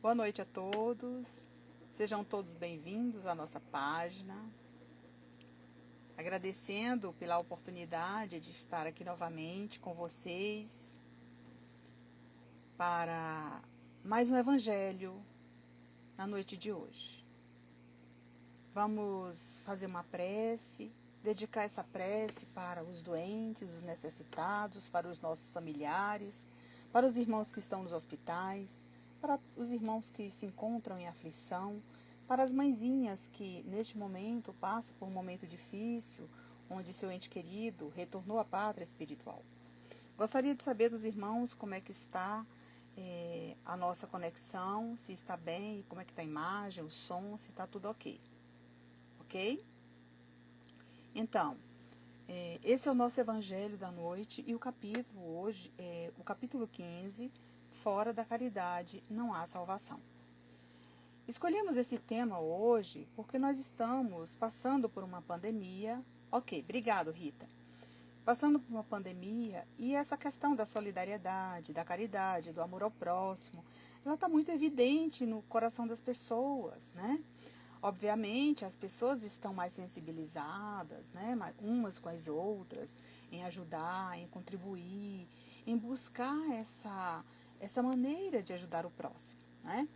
Boa noite a todos. Sejam todos bem-vindos à nossa página. Agradecendo pela oportunidade de estar aqui novamente com vocês para mais um evangelho na noite de hoje. Vamos fazer uma prece, dedicar essa prece para os doentes, os necessitados, para os nossos familiares, para os irmãos que estão nos hospitais, para os irmãos que se encontram em aflição, para as mãezinhas que neste momento passam por um momento difícil, onde seu ente querido retornou à pátria espiritual. Gostaria de saber dos irmãos como é que está a nossa conexão, se está bem, como é que está a imagem, o som, se está tudo ok. Ok? Então, esse é o nosso evangelho da noite e o capítulo hoje é o capítulo 15, Fora da caridade não há salvação. Escolhemos esse tema hoje porque nós estamos passando por uma pandemia. Ok, obrigado, Rita. Passando por uma pandemia e essa questão da solidariedade, da caridade, do amor ao próximo, ela está muito evidente no coração das pessoas, né? Obviamente, as pessoas estão mais sensibilizadas, né, umas com as outras, em ajudar, em contribuir, em buscar essa maneira de ajudar o próximo, né?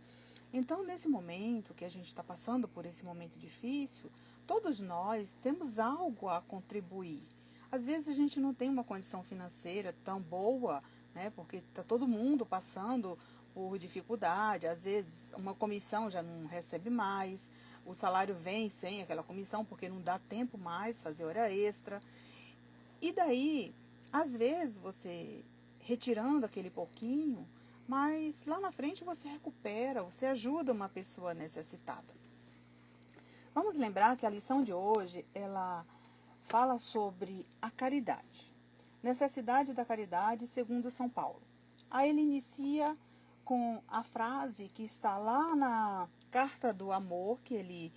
Então, nesse momento que a gente está passando por esse momento difícil, todos nós temos algo a contribuir. Às vezes a gente não tem uma condição financeira tão boa, né, porque está todo mundo passando por dificuldade, às vezes uma comissão já não recebe mais, o salário vem sem aquela comissão porque não dá tempo mais fazer hora extra. E daí, às vezes você retirando aquele pouquinho, mas lá na frente você recupera, você ajuda uma pessoa necessitada. Vamos lembrar que a lição de hoje, ela fala sobre a caridade. Necessidade da caridade segundo São Paulo. Aí ele inicia com a frase que está lá na Carta do Amor, que ele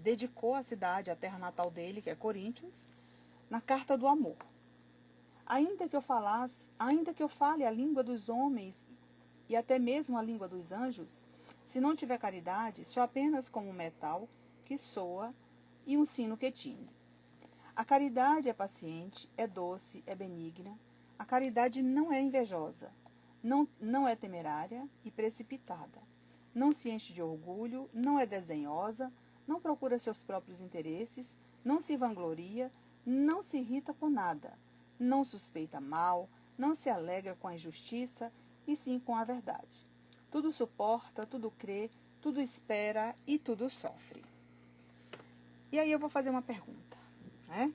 dedicou à cidade, à terra natal dele, que é Coríntios, na Carta do Amor. Ainda que eu fale a língua dos homens e até mesmo a língua dos anjos, se não tiver caridade, sou apenas como um metal que soa e um sino que tine. A caridade é paciente, é doce, é benigna. A caridade não é invejosa, não é temerária e precipitada. Não se enche de orgulho, não é desdenhosa, não procura seus próprios interesses, não se vangloria, não se irrita com nada, não suspeita mal, não se alegra com a injustiça, e sim com a verdade. Tudo suporta, tudo crê, tudo espera e tudo sofre. E aí eu vou fazer uma pergunta, né?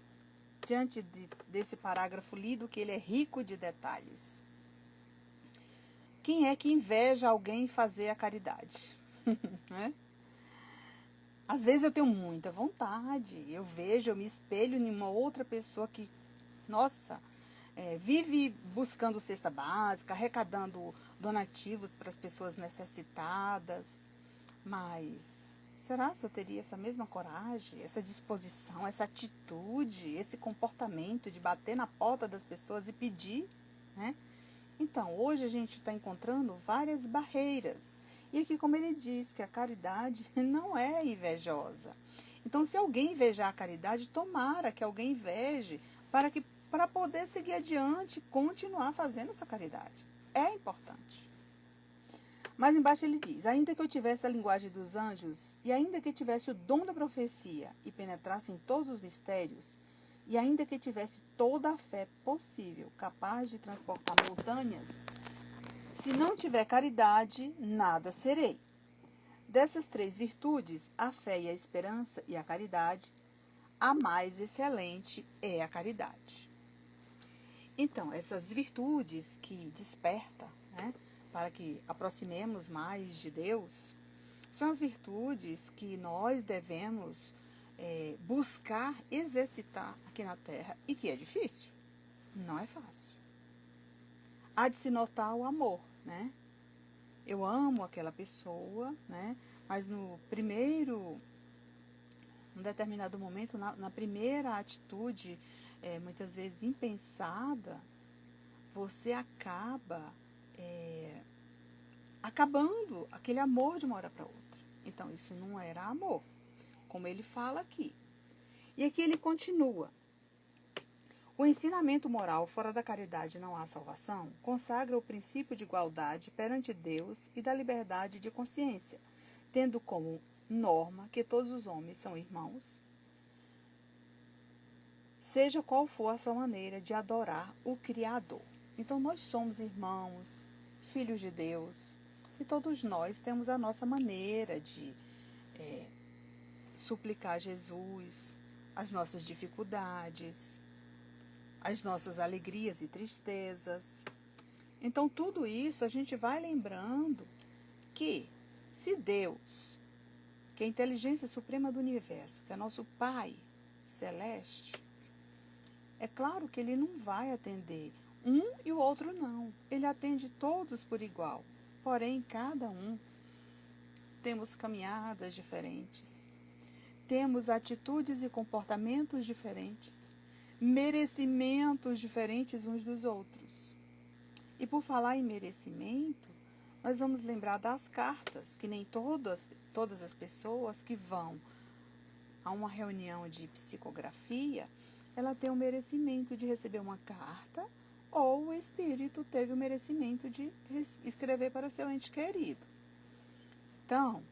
Diante desse parágrafo lido, que ele é rico de detalhes. Quem é que inveja alguém fazer a caridade? Né? Às vezes eu tenho muita vontade, eu vejo, eu me espelho em uma outra pessoa que, nossa, vive buscando cesta básica, arrecadando donativos para as pessoas necessitadas. Mas será que eu teria essa mesma coragem, essa disposição, essa atitude, esse comportamento de bater na porta das pessoas e pedir, né? Então, hoje a gente está encontrando várias barreiras. E aqui, como ele diz, que a caridade não é invejosa. Então, se alguém invejar a caridade, tomara que alguém inveje para poder seguir adiante e continuar fazendo essa caridade. É importante. Mas embaixo ele diz, ainda que eu tivesse a linguagem dos anjos, e ainda que tivesse o dom da profecia e penetrasse em todos os mistérios, e ainda que tivesse toda a fé possível, capaz de transportar montanhas, se não tiver caridade, nada serei. Dessas três virtudes, a fé e a esperança e a caridade, a mais excelente é a caridade. Então, essas virtudes que despertam, né, para que aproximemos mais de Deus, são as virtudes que nós devemos buscar exercitar aqui na Terra e que é difícil, não é fácil. Há de se notar o amor, né? Eu amo aquela pessoa, né? Mas num determinado momento, na primeira atitude, muitas vezes impensada, você acaba acabando aquele amor de uma hora para outra. Então, isso não era amor, como ele fala aqui. E aqui ele continua. O ensinamento moral fora da caridade não há salvação consagra o princípio de igualdade perante Deus e da liberdade de consciência, tendo como norma que todos os homens são irmãos, seja qual for a sua maneira de adorar o Criador. Então, nós somos irmãos, filhos de Deus, e todos nós temos a nossa maneira de suplicar a Jesus as nossas dificuldades, as nossas alegrias e tristezas. Então, tudo isso a gente vai lembrando que se Deus, que é a inteligência suprema do universo, que é nosso Pai celeste, é claro que ele não vai atender um e o outro não. Ele atende todos por igual. Porém, cada um temos caminhadas diferentes, temos atitudes e comportamentos diferentes, merecimentos diferentes uns dos outros. E por falar em merecimento, nós vamos lembrar das cartas, que nem todas as pessoas que vão a uma reunião de psicografia, ela tem o merecimento de receber uma carta, ou o espírito teve o merecimento de escrever para o seu ente querido. Então,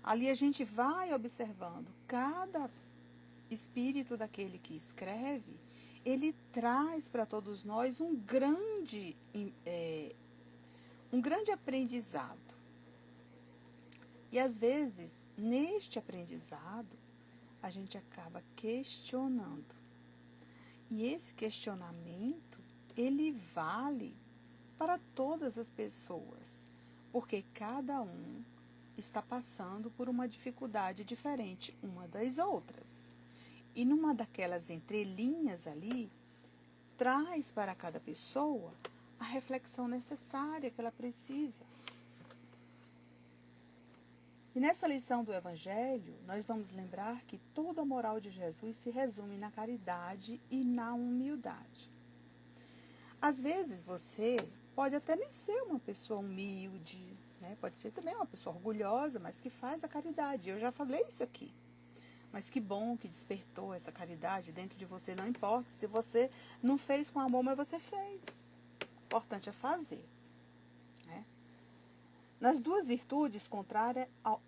ali a gente vai observando cada espírito daquele que escreve, ele traz para todos nós um grande aprendizado. E às vezes, neste aprendizado, a gente acaba questionando. E esse questionamento, ele vale para todas as pessoas, porque cada um está passando por uma dificuldade diferente uma das outras. E numa daquelas entrelinhas ali, traz para cada pessoa a reflexão necessária que ela precisa. E nessa lição do Evangelho, nós vamos lembrar que toda a moral de Jesus se resume na caridade e na humildade. Às vezes você pode até nem ser uma pessoa humilde, né? Pode ser também uma pessoa orgulhosa, mas que faz a caridade. Eu já falei isso aqui. Mas que bom que despertou essa caridade dentro de você. Não importa se você não fez com amor, mas você fez. O importante é fazer. Né? Nas duas virtudes contrárias ao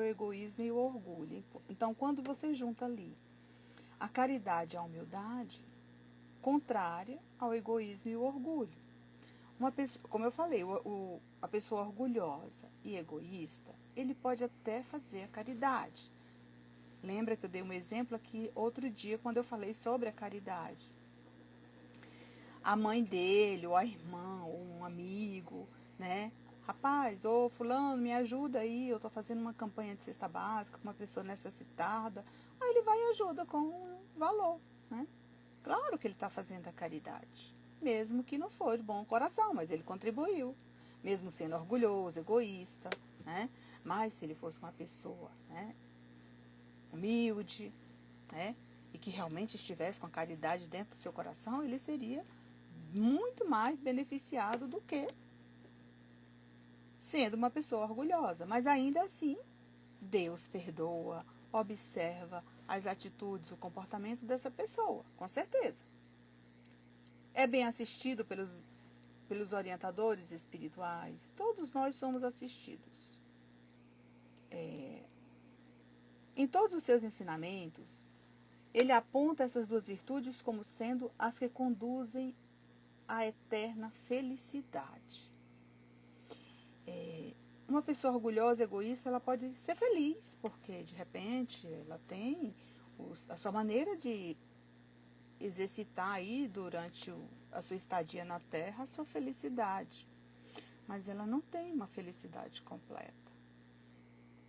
egoísmo e o orgulho. Então, quando você junta ali a caridade e a humildade, contrária ao egoísmo e o orgulho. Uma pessoa, como eu falei, a pessoa orgulhosa e egoísta, ele pode até fazer a caridade. Lembra que eu dei um exemplo aqui outro dia quando eu falei sobre a caridade. A mãe dele, ou a irmã, ou um amigo, né? Rapaz, ô fulano, me ajuda aí, eu estou fazendo uma campanha de cesta básica com uma pessoa necessitada. Aí ele vai e ajuda com valor, né? Claro que ele está fazendo a caridade, mesmo que não for de bom coração, mas ele contribuiu, mesmo sendo orgulhoso, egoísta, né? Mas se ele fosse uma pessoa, né, humilde, né, e que realmente estivesse com a caridade dentro do seu coração, ele seria muito mais beneficiado do que sendo uma pessoa orgulhosa. Mas ainda assim, Deus perdoa, observa as atitudes, o comportamento dessa pessoa, com certeza. É bem assistido pelos orientadores espirituais. Todos nós somos assistidos. Em todos os seus ensinamentos, ele aponta essas duas virtudes como sendo as que conduzem à eterna felicidade. Uma pessoa orgulhosa, egoísta, ela pode ser feliz, porque de repente ela tem a sua maneira de exercitar aí durante a sua estadia na Terra a sua felicidade. Mas ela não tem uma felicidade completa.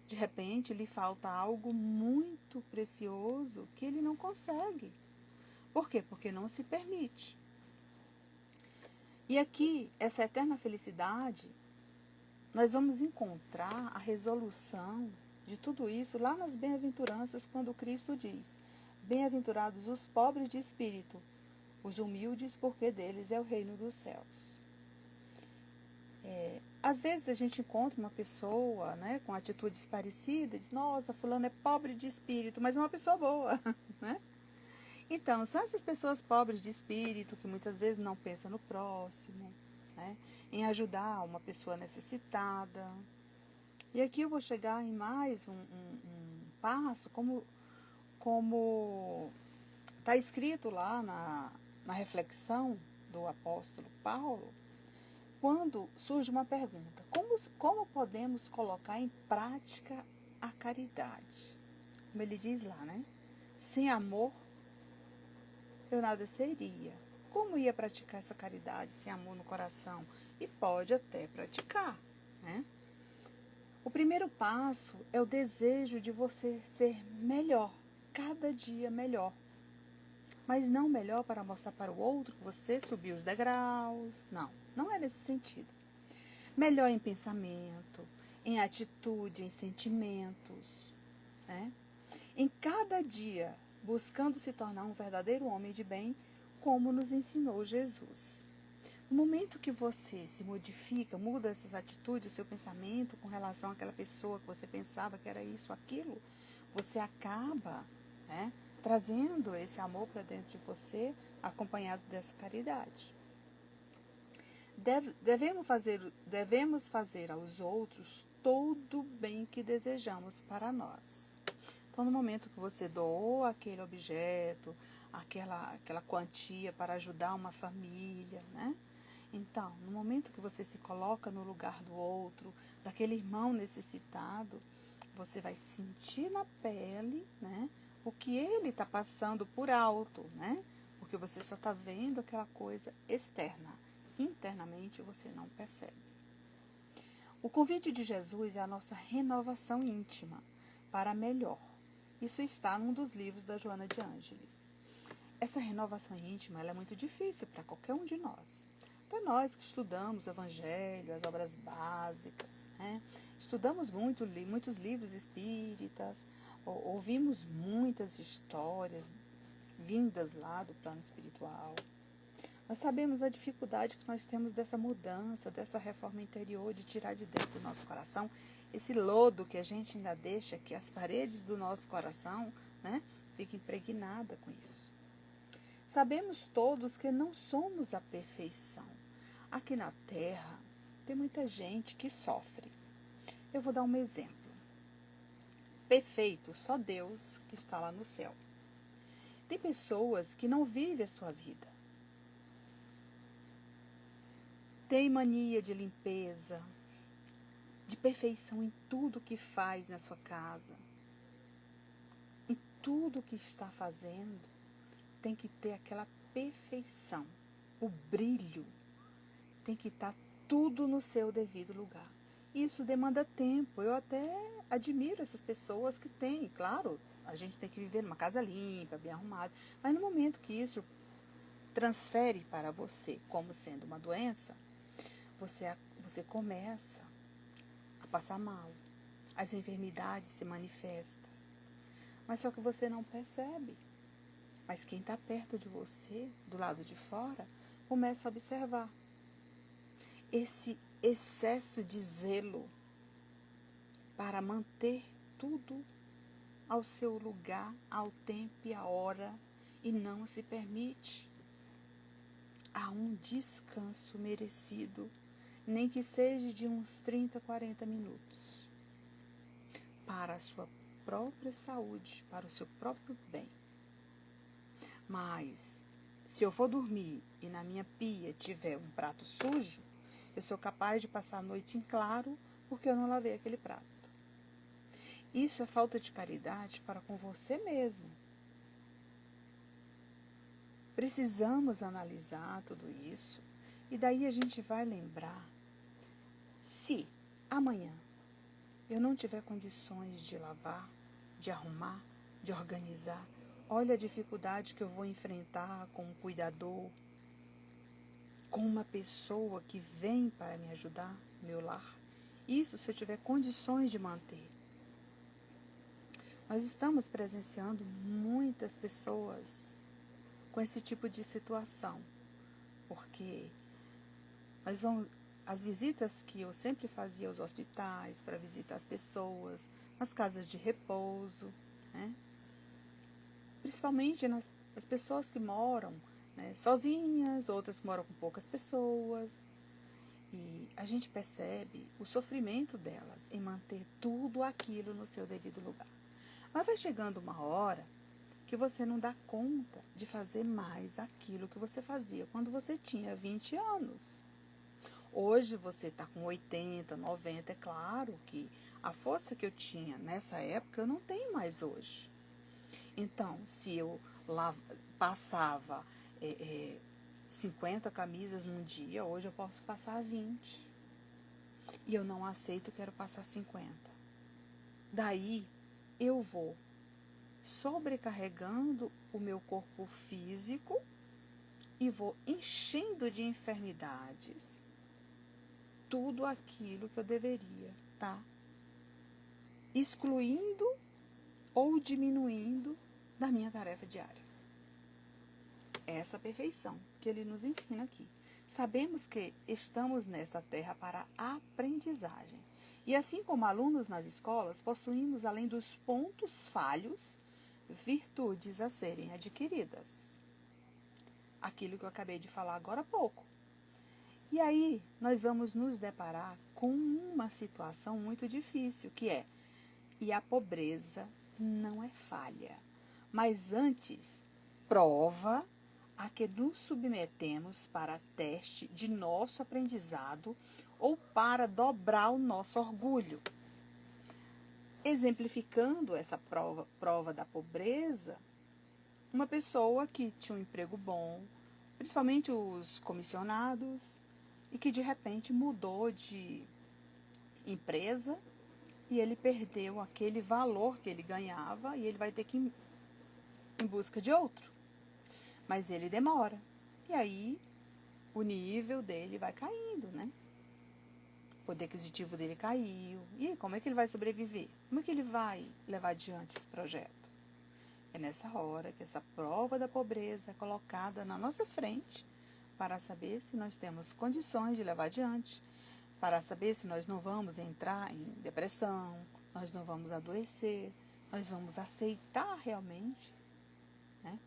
De repente lhe falta algo muito precioso que ele não consegue. Por quê? Porque não se permite. E aqui, essa eterna felicidade, nós vamos encontrar a resolução de tudo isso lá nas bem-aventuranças, quando Cristo diz: bem-aventurados os pobres de espírito, os humildes, porque deles é o reino dos céus. Às vezes a gente encontra uma pessoa, né, com atitudes parecidas, diz, nossa, fulano é pobre de espírito, mas é uma pessoa boa, né? Então, são essas pessoas pobres de espírito que muitas vezes não pensam no próximo, né, em ajudar uma pessoa necessitada. E aqui eu vou chegar em mais um passo, como está escrito lá na reflexão do apóstolo Paulo, quando surge uma pergunta, como podemos colocar em prática a caridade? Como ele diz lá, né? Sem amor, eu nada seria. Como ia praticar essa caridade sem amor no coração? E pode até praticar, né? O primeiro passo é o desejo de você ser melhor, cada dia melhor. Mas não melhor para mostrar para o outro que você subiu os degraus. Não, não é nesse sentido. Melhor em pensamento, em atitude, em sentimentos, né? Em cada dia, buscando se tornar um verdadeiro homem de bem, como nos ensinou Jesus. No momento que você se modifica, muda essas atitudes, o seu pensamento com relação àquela pessoa que você pensava que era isso, aquilo, você acaba, né, trazendo esse amor para dentro de você, acompanhado dessa caridade. Devemos fazer aos outros todo o bem que desejamos para nós. Então, no momento que você doou aquele objeto, aquela quantia para ajudar uma família, né? Então, no momento que você se coloca no lugar do outro, daquele irmão necessitado, você vai sentir na pele, né, o que ele está passando por alto, né? Porque você só está vendo aquela coisa externa. Internamente você não percebe. O convite de Jesus é a nossa renovação íntima para melhor. Isso está num dos livros da Joana de Ângeles. Essa renovação íntima ela é muito difícil para qualquer um de nós. Até nós que estudamos o Evangelho, as obras básicas, né? Estudamos muitos livros espíritas, ouvimos muitas histórias vindas lá do plano espiritual. Nós sabemos da dificuldade que nós temos dessa mudança, dessa reforma interior, de tirar de dentro do nosso coração esse lodo que a gente ainda deixa, que as paredes do nosso coração, né, fiquem impregnadas com isso. Sabemos todos que não somos a perfeição. Aqui na Terra tem muita gente que sofre. Eu vou dar um exemplo. Perfeito, só Deus que está lá no céu. Tem pessoas que não vivem a sua vida. Tem mania de limpeza, de perfeição em tudo que faz na sua casa. Em tudo que está fazendo, tem que ter aquela perfeição. O brilho tem que estar tudo no seu devido lugar. Isso demanda tempo. Eu até admiro essas pessoas que têm. Claro, a gente tem que viver numa casa limpa, bem arrumada. Mas no momento que isso transfere para você como sendo uma doença, você começa a passar mal. As enfermidades se manifestam. Mas só que você não percebe. Mas quem está perto de você, do lado de fora, começa a observar. Esse excesso de zelo para manter tudo ao seu lugar, ao tempo e à hora, e não se permite a um descanso merecido, nem que seja de uns 30, 40 minutos, para a sua própria saúde, para o seu próprio bem. Mas, se eu for dormir e na minha pia tiver um prato sujo, eu sou capaz de passar a noite em claro porque eu não lavei aquele prato. Isso é falta de caridade para com você mesmo. Precisamos analisar tudo isso e daí a gente vai lembrar, se amanhã eu não tiver condições de lavar, de arrumar, de organizar, olha a dificuldade que eu vou enfrentar com um cuidador, com uma pessoa que vem para me ajudar no meu lar. Isso se eu tiver condições de manter. Nós estamos presenciando muitas pessoas com esse tipo de situação, porque as visitas que eu sempre fazia aos hospitais, para visitar as pessoas, nas casas de repouso, né? Principalmente nas as pessoas que moram, né, sozinhas, outras que moram com poucas pessoas. E a gente percebe o sofrimento delas em manter tudo aquilo no seu devido lugar. Mas vai chegando uma hora que você não dá conta de fazer mais aquilo que você fazia quando você tinha 20 anos. Hoje você está com 80, 90, é claro que a força que eu tinha nessa época eu não tenho mais hoje. Então, se eu passava 50 camisas num dia, hoje eu posso passar 20. E eu não aceito, quero passar 50. Daí, eu vou sobrecarregando o meu corpo físico e vou enchendo de enfermidades tudo aquilo que eu deveria estar excluindo ou diminuindo da minha tarefa diária. Essa perfeição que ele nos ensina aqui. Sabemos que estamos nesta terra para aprendizagem. E assim como alunos nas escolas, possuímos, além dos pontos falhos, virtudes a serem adquiridas. Aquilo que eu acabei de falar agora há pouco. E aí, nós vamos nos deparar com uma situação muito difícil, que é, e a pobreza não é falha, mas antes, prova a que nos submetemos para teste de nosso aprendizado ou para dobrar o nosso orgulho. Exemplificando essa prova da pobreza, uma pessoa que tinha um emprego bom, principalmente os comissionados, e que de repente mudou de empresa e ele perdeu aquele valor que ele ganhava e ele vai ter que ir em busca de outro. Mas ele demora. E aí o nível dele vai caindo, né? O poder aquisitivo dele caiu. E como é que ele vai sobreviver? Como é que ele vai levar adiante esse projeto? É nessa hora que essa prova da pobreza é colocada na nossa frente para saber se nós temos condições de levar adiante, para saber se nós não vamos entrar em depressão, nós não vamos adoecer, nós vamos aceitar realmente, né?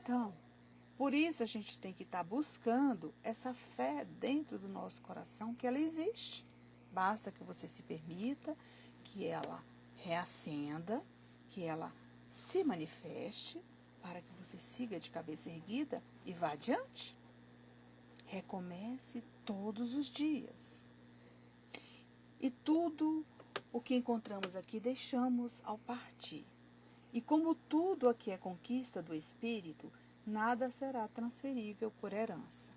Então, por isso a gente tem que estar buscando essa fé dentro do nosso coração, que ela existe. Basta que você se permita que ela reacenda, que ela se manifeste, para que você siga de cabeça erguida e vá adiante. Recomece todos os dias. E tudo o que encontramos aqui deixamos ao partir. E como tudo aqui é conquista do Espírito, nada será transferível por herança.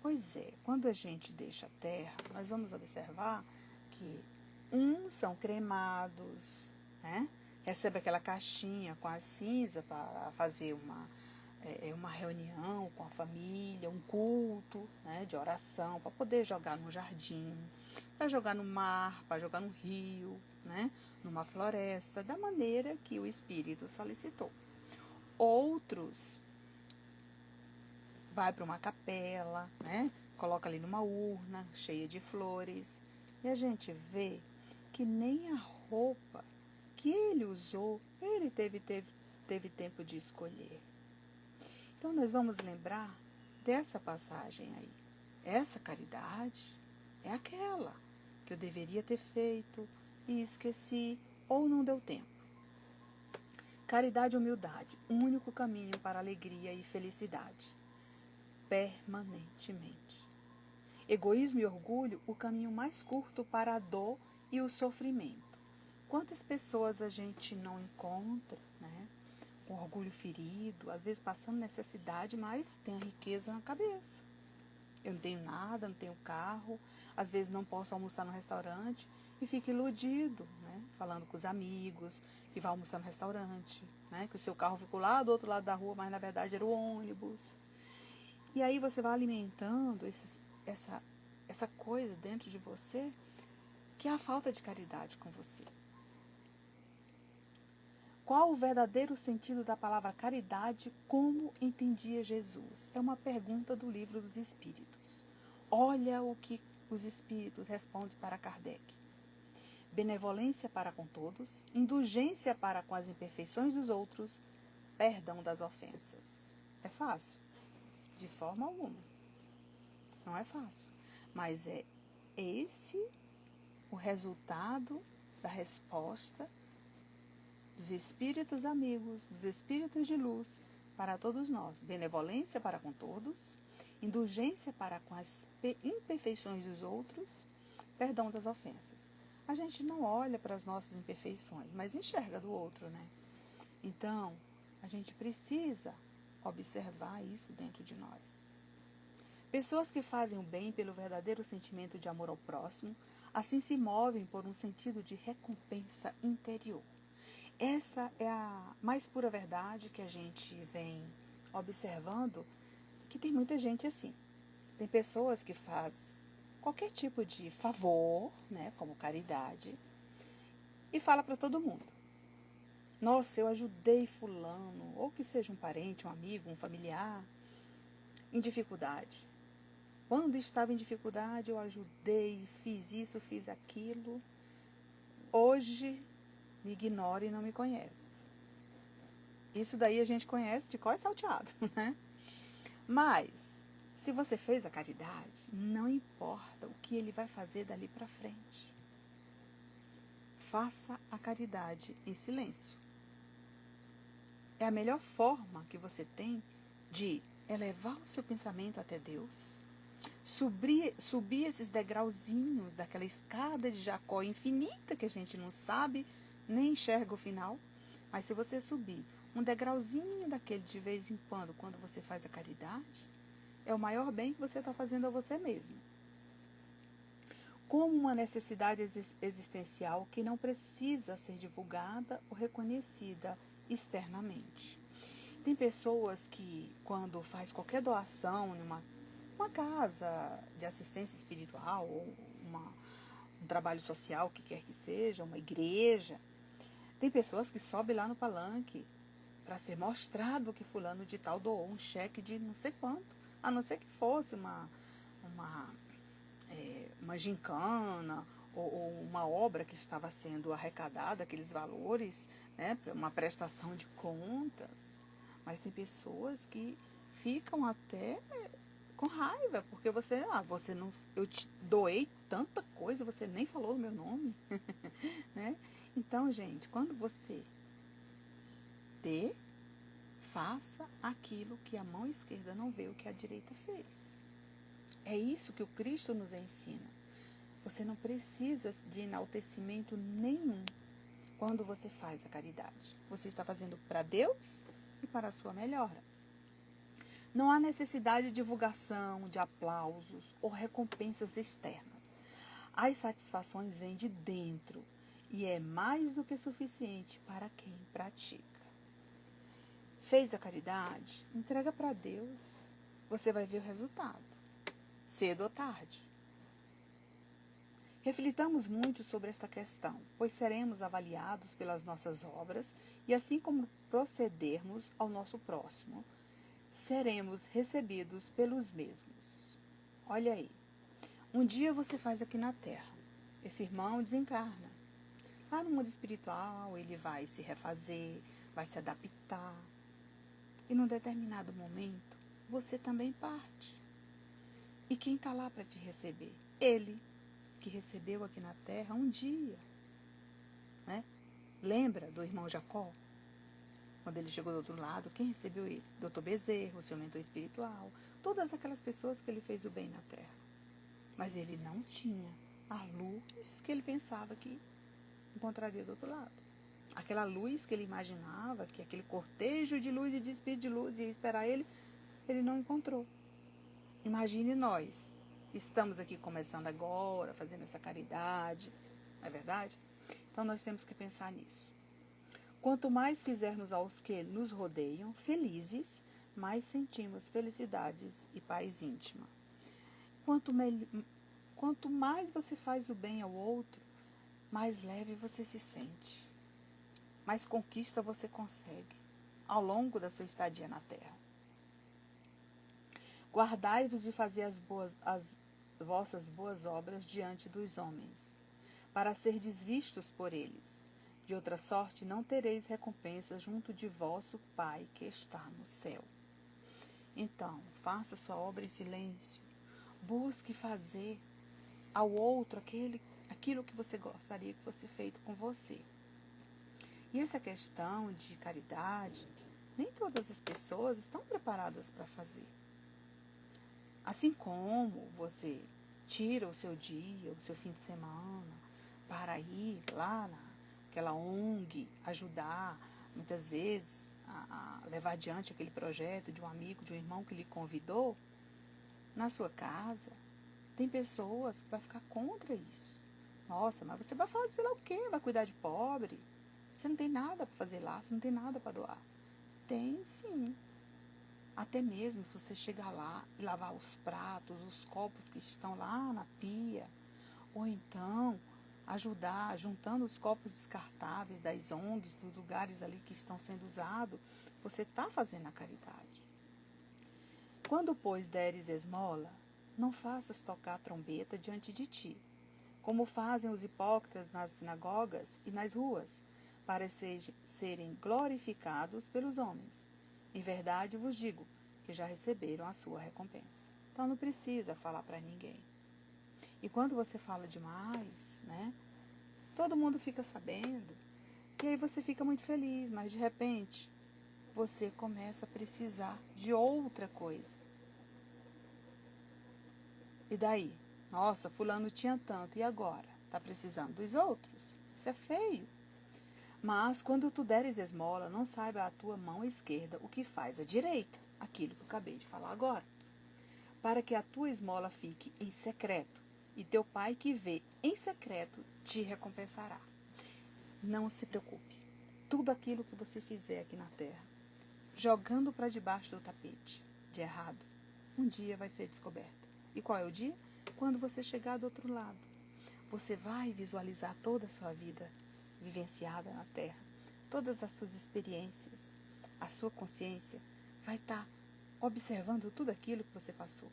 Pois é, quando a gente deixa a terra, nós vamos observar que uns são cremados, né? Recebe aquela caixinha com a cinza para fazer uma reunião com a família, um culto, né, de oração, para poder jogar no jardim, para jogar no mar, para jogar no rio, né, numa floresta, da maneira que o Espírito solicitou. Outros vai para uma capela, né, coloca ali numa urna cheia de flores, e a gente vê que nem a roupa que ele usou, ele teve tempo de escolher. Então, nós vamos lembrar dessa passagem aí. Essa caridade é aquela que eu deveria ter feito e esqueci ou não deu tempo. Caridade e humildade, único caminho para alegria e felicidade. Permanentemente. Egoísmo e orgulho, o caminho mais curto para a dor e o sofrimento. Quantas pessoas a gente não encontra, né? Com orgulho ferido, às vezes passando necessidade, mas tem a riqueza na cabeça. Eu não tenho nada, não tenho carro, às vezes não posso almoçar no restaurante e fica iludido, né? Falando com os amigos que vai almoçar no restaurante, né? Que o seu carro ficou lá do outro lado da rua, mas na verdade era o ônibus. E aí você vai alimentando essa coisa dentro de você, que é a falta de caridade com você. Qual o verdadeiro sentido da palavra caridade, como entendia Jesus? É uma pergunta do Livro dos Espíritos. Olha o que os espíritos respondem para Kardec: benevolência para com todos, indulgência para com as imperfeições dos outros, perdão das ofensas. É fácil? De forma alguma. Não é fácil. Mas é esse o resultado da resposta dos espíritos amigos, dos espíritos de luz para todos nós. Benevolência para com todos, indulgência para com as imperfeições dos outros, perdão das ofensas. A gente não olha para as nossas imperfeições, mas enxerga do outro, né? Então, a gente precisa observar isso dentro de nós. Pessoas que fazem o bem pelo verdadeiro sentimento de amor ao próximo, assim se movem por um sentido de recompensa interior. Essa é a mais pura verdade que a gente vem observando, que tem muita gente assim. Tem pessoas que fazem qualquer tipo de favor, né, como caridade, e fala para todo mundo: nossa, eu ajudei fulano, ou que seja um parente, um amigo, um familiar, em dificuldade. Quando estava em dificuldade, eu ajudei, fiz isso, fiz aquilo. Hoje, me ignora e não me conhece. Isso daí a gente conhece de cor salteado, né? Mas, se você fez a caridade, não importa o que ele vai fazer dali para frente. Faça a caridade em silêncio. É a melhor forma que você tem de elevar o seu pensamento até Deus, subir esses degrauzinhos daquela escada de Jacó infinita que a gente não sabe, nem enxerga o final. Mas se você subir um degrauzinho daquele de vez em quando você faz a caridade, é o maior bem que você está fazendo a você mesmo. Como uma necessidade existencial que não precisa ser divulgada ou reconhecida externamente. Tem pessoas que, quando faz qualquer doação em uma casa de assistência espiritual ou um trabalho social, o que quer que seja, uma igreja, tem pessoas que sobem lá no palanque para ser mostrado que fulano de tal doou um cheque de não sei quanto, a não ser que fosse uma gincana ou uma obra que estava sendo arrecadada, aqueles valores, né, para uma prestação de contas. Mas tem pessoas que ficam até com raiva, porque você não, eu te doei tanta coisa, você nem falou o meu nome, né? Então, gente, quando você dê, faça aquilo que a mão esquerda não vê o que a direita fez. É isso que o Cristo nos ensina. Você não precisa de enaltecimento nenhum quando você faz a caridade. Você está fazendo para Deus e para a sua melhora. Não há necessidade de divulgação, de aplausos ou recompensas externas. As satisfações vêm de dentro e é mais do que suficiente para quem pratica. Fez a caridade? Entrega para Deus. Você vai ver o resultado, cedo ou tarde. Reflitamos muito sobre esta questão, pois seremos avaliados pelas nossas obras e assim como procedermos ao nosso próximo, seremos recebidos pelos mesmos. Olha aí, um dia você faz aqui na Terra, esse irmão desencarna. Lá no mundo espiritual ele vai se refazer, vai se adaptar. E num determinado momento, você também parte. E quem está lá para te receber? Ele, que recebeu aqui na Terra um dia. Né? Lembra do irmão Jacó? Quando ele chegou do outro lado, quem recebeu ele? Dr. Bezerra, o seu mentor espiritual, todas aquelas pessoas que ele fez o bem na Terra. Mas ele não tinha a luz que ele pensava que encontraria do outro lado. Aquela luz que ele imaginava, que aquele cortejo de luz e de espírito de luz ia esperar ele, ele não encontrou. Imagine nós, estamos aqui começando agora, fazendo essa caridade, não é verdade? Então nós temos que pensar nisso. Quanto mais fizermos aos que nos rodeiam felizes, mais sentimos felicidades e paz íntima. Quanto mais você faz o bem ao outro, mais leve você se sente. Mais conquista você consegue ao longo da sua estadia na Terra. Guardai-vos de fazer vossas boas obras diante dos homens, para serdes vistos por eles. De outra sorte não tereis recompensa junto de vosso Pai que está no céu. Então, faça sua obra em silêncio. Busque fazer ao outro aquilo que você gostaria que fosse feito com você. E essa questão de caridade, nem todas as pessoas estão preparadas para fazer. Assim como você tira o seu dia, o seu fim de semana, para ir lá naquela ONG, ajudar, muitas vezes, a levar adiante aquele projeto de um amigo, de um irmão que lhe convidou, na sua casa, tem pessoas que vão ficar contra isso. Nossa, mas você vai fazer lá o quê? Vai cuidar de pobre? Você não tem nada para fazer lá, você não tem nada para doar. Tem sim. Até mesmo se você chegar lá e lavar os pratos, os copos que estão lá na pia, ou então ajudar juntando os copos descartáveis das ONGs, dos lugares ali que estão sendo usados, você está fazendo a caridade. Quando, pois, deres esmola, não faças tocar a trombeta diante de ti, como fazem os hipócritas nas sinagogas e nas ruas, para serem glorificados pelos homens. Em verdade vos digo que já receberam a sua recompensa. Então não precisa falar para ninguém. E quando você fala demais, né? Todo mundo fica sabendo. E aí você fica muito feliz, mas de repente você começa a precisar de outra coisa. E daí? Nossa, fulano tinha tanto, e agora? Está precisando dos outros? Isso é feio. Mas, quando tu deres esmola, não saiba a tua mão esquerda o que faz a direita, aquilo que eu acabei de falar agora. Para que a tua esmola fique em secreto, e teu pai que vê em secreto te recompensará. Não se preocupe. Tudo aquilo que você fizer aqui na terra, jogando para debaixo do tapete, de errado, um dia vai ser descoberto. E qual é o dia? Quando você chegar do outro lado. Você vai visualizar toda a sua vida vivenciada na Terra, todas as suas experiências. A sua consciência vai estar observando tudo aquilo que você passou.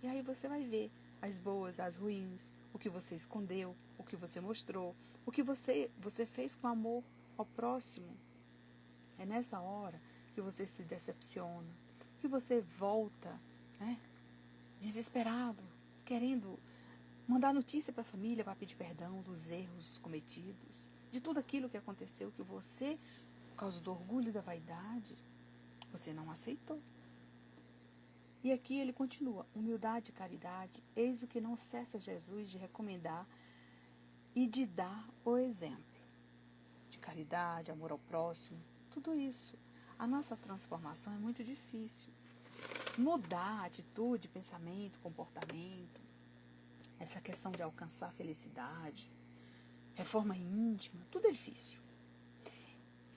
E aí você vai ver as boas, as ruins, o que você escondeu, o que você mostrou, o que você fez com amor ao próximo. É nessa hora que você se decepciona, que você volta, né, desesperado, querendo mandar notícia para a família para pedir perdão dos erros cometidos, de tudo aquilo que aconteceu que você, por causa do orgulho e da vaidade, você não aceitou. E aqui ele continua, humildade e caridade, eis o que não cessa Jesus de recomendar e de dar o exemplo. De caridade, amor ao próximo, tudo isso. A nossa transformação é muito difícil. Mudar atitude, pensamento, comportamento, essa questão de alcançar felicidade, reforma íntima, tudo é difícil.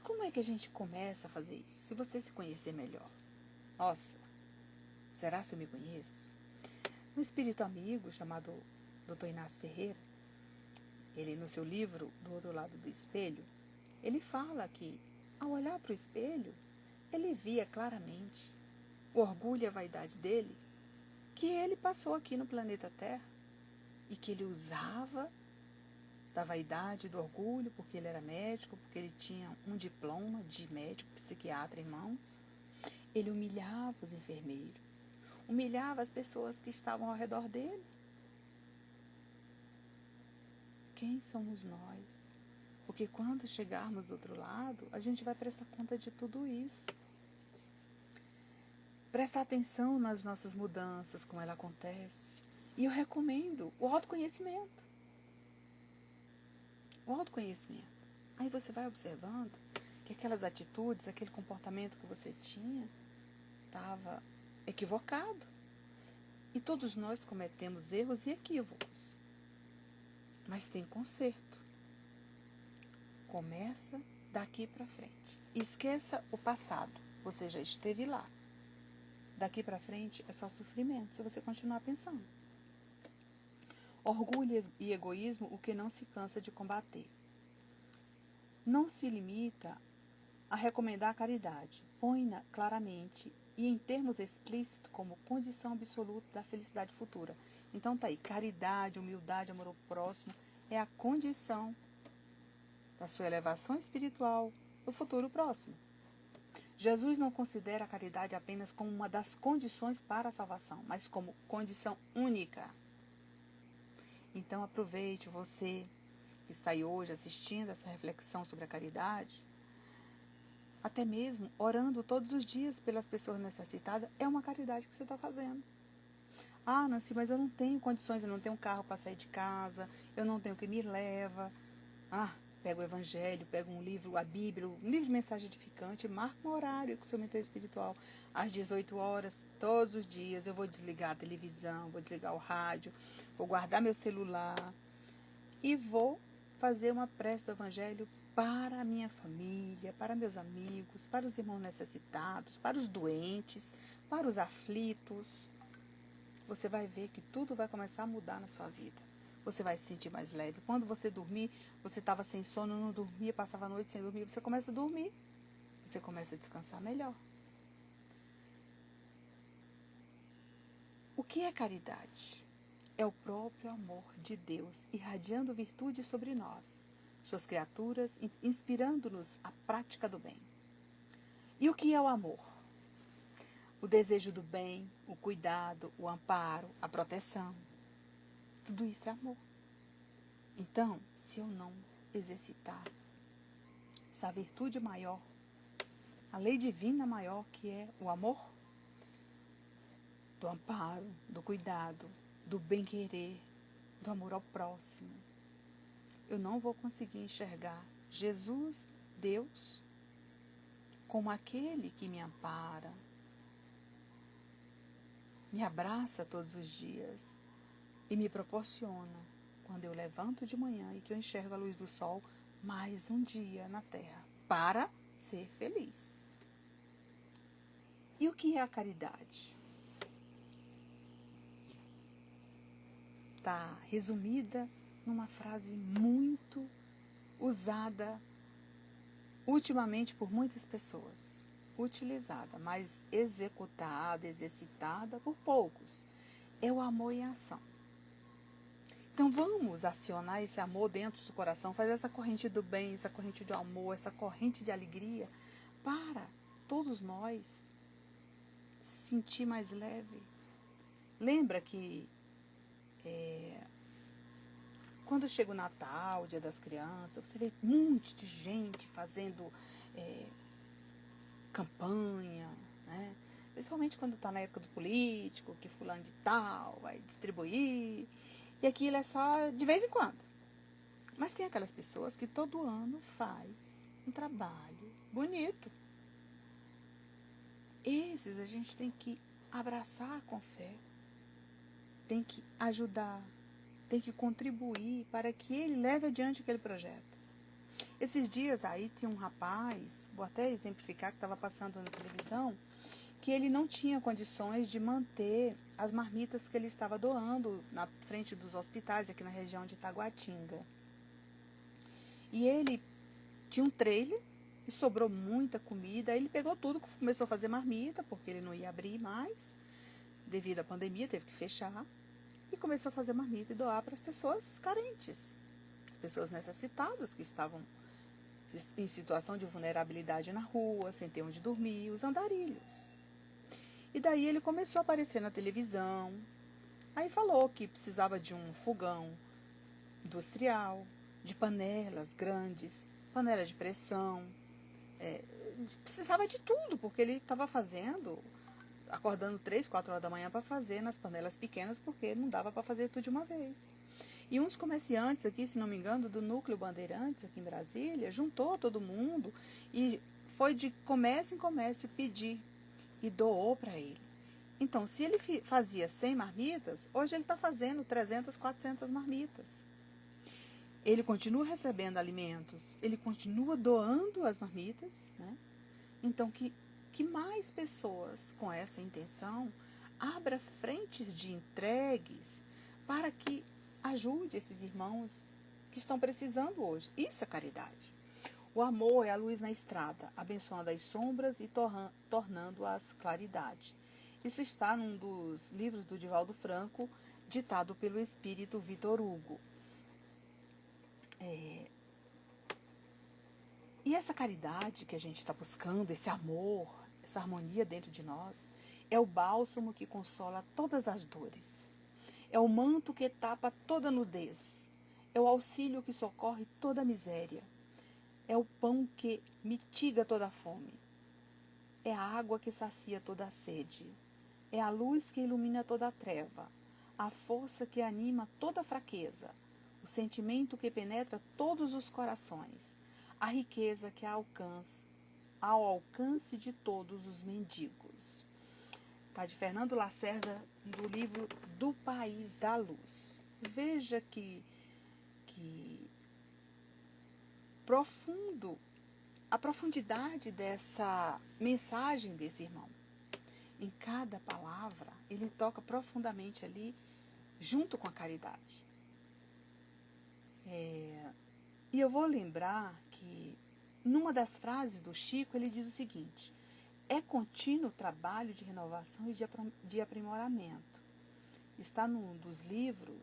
Como é que a gente começa a fazer isso? Se você se conhecer melhor. Nossa, será que eu me conheço? Um espírito amigo chamado Dr. Inácio Ferreira, ele no seu livro Do Outro Lado do Espelho, ele fala que ao olhar para o espelho, ele via claramente o orgulho e a vaidade dele, que ele passou aqui no planeta Terra e que ele usava da vaidade, do orgulho, porque ele era médico, porque ele tinha um diploma de médico psiquiatra em mãos. Ele humilhava os enfermeiros, humilhava as pessoas que estavam ao redor dele. Quem somos nós? Porque quando chegarmos do outro lado, a gente vai prestar conta de tudo isso. Prestar atenção nas nossas mudanças, como ela acontece. E eu recomendo o autoconhecimento. O autoconhecimento. Aí você vai observando que aquelas atitudes, aquele comportamento que você tinha, estava equivocado. E todos nós cometemos erros e equívocos. Mas tem conserto. Começa daqui para frente. Esqueça o passado. Você já esteve lá. Daqui para frente é só sofrimento se você continuar pensando. Orgulho e egoísmo, o que não se cansa de combater. Não se limita a recomendar a caridade. Põe-na claramente e em termos explícitos como condição absoluta da felicidade futura. Então tá aí, caridade, humildade, amor ao próximo é a condição da sua elevação espiritual no futuro próximo. Jesus não considera a caridade apenas como uma das condições para a salvação, mas como condição única. Então aproveite, você que está aí hoje assistindo essa reflexão sobre a caridade, até mesmo orando todos os dias pelas pessoas necessitadas, é uma caridade que você está fazendo. Ah, Nancy, mas eu não tenho condições, eu não tenho um carro para sair de casa, eu não tenho quem me leva. Ah, pega o Evangelho, pega um livro, a Bíblia, um livro de mensagem edificante, marca um horário com o seu mentor espiritual. Às 18 horas, todos os dias, eu vou desligar a televisão, vou desligar o rádio, vou guardar meu celular e vou fazer uma prece do Evangelho para a minha família, para meus amigos, para os irmãos necessitados, para os doentes, para os aflitos. Você vai ver que tudo vai começar a mudar na sua vida. Você vai se sentir mais leve. Quando você dormir, você estava sem sono, não dormia, passava a noite sem dormir, você começa a dormir. Você começa a descansar melhor. O que é caridade? É o próprio amor de Deus irradiando virtude sobre nós, suas criaturas, inspirando-nos à prática do bem. E o que é o amor? O desejo do bem, o cuidado, o amparo, a proteção. Tudo isso é amor. Então, se eu não exercitar essa virtude maior, a lei divina maior que é o amor, do amparo, do cuidado, do bem-querer, do amor ao próximo, eu não vou conseguir enxergar Jesus, Deus, como aquele que me ampara, me abraça todos os dias e me proporciona, quando eu levanto de manhã e que eu enxergo a luz do sol, mais um dia na terra, para ser feliz. E o que é a caridade? Está resumida numa frase muito usada ultimamente por muitas pessoas. Utilizada, mas executada, exercitada por poucos. É o amor em ação. Então vamos acionar esse amor dentro do coração, fazer essa corrente do bem, essa corrente do amor, essa corrente de alegria, para todos nós sentir mais leve. Lembra que quando chega o Natal, o Dia das Crianças, você vê um monte de gente fazendo campanha, né? Principalmente quando está na época do político, que fulano de tal vai distribuir. E aquilo é só de vez em quando. Mas tem aquelas pessoas que todo ano faz um trabalho bonito. Esses a gente tem que abraçar com fé, tem que ajudar, tem que contribuir para que ele leve adiante aquele projeto. Esses dias aí tinha um rapaz, vou até exemplificar, que estava passando na televisão, que ele não tinha condições de manter as marmitas que ele estava doando na frente dos hospitais aqui na região de Taguatinga. E ele tinha um trailer e sobrou muita comida. Ele pegou tudo, começou a fazer marmita, porque ele não ia abrir mais, devido à pandemia, teve que fechar. E começou a fazer marmita e doar para as pessoas carentes, as pessoas necessitadas que estavam em situação de vulnerabilidade na rua, sem ter onde dormir, os andarilhos. E daí ele começou a aparecer na televisão. Aí falou que precisava de um fogão industrial, de panelas grandes, panela de pressão. Precisava de tudo, porque ele estava fazendo, acordando 3, 4 horas da manhã para fazer nas panelas pequenas, porque não dava para fazer tudo de uma vez. E uns comerciantes aqui, se não me engano, do Núcleo Bandeirantes, aqui em Brasília, juntou todo mundo e foi de comércio em comércio pedir e doou para ele. Então, se ele fazia 100 marmitas, hoje ele está fazendo 300, 400 marmitas. Ele continua recebendo alimentos, ele continua doando as marmitas, né? Então, que mais pessoas com essa intenção abra frentes de entregues para que ajude esses irmãos que estão precisando hoje. Isso é caridade. O amor é a luz na estrada, abençoando as sombras e tornando-as claridade. Isso está num dos livros do Divaldo Franco, ditado pelo espírito Vitor Hugo. E essa caridade que a gente está buscando, esse amor, essa harmonia dentro de nós, é o bálsamo que consola todas as dores. É o manto que tapa toda nudez. É o auxílio que socorre toda miséria. É o pão que mitiga toda fome. É a água que sacia toda a sede. É a luz que ilumina toda a treva. A força que anima toda a fraqueza. O sentimento que penetra todos os corações. A riqueza que ao alcance de todos os mendigos. Está de Fernando Lacerda, do livro Do País da Luz. Veja que profundo, a profundidade dessa mensagem desse irmão. Em cada palavra, ele toca profundamente ali, junto com a caridade. E eu vou lembrar que, numa das frases do Chico, ele diz o seguinte: é contínuo trabalho de renovação e de aprimoramento. Está num dos livros,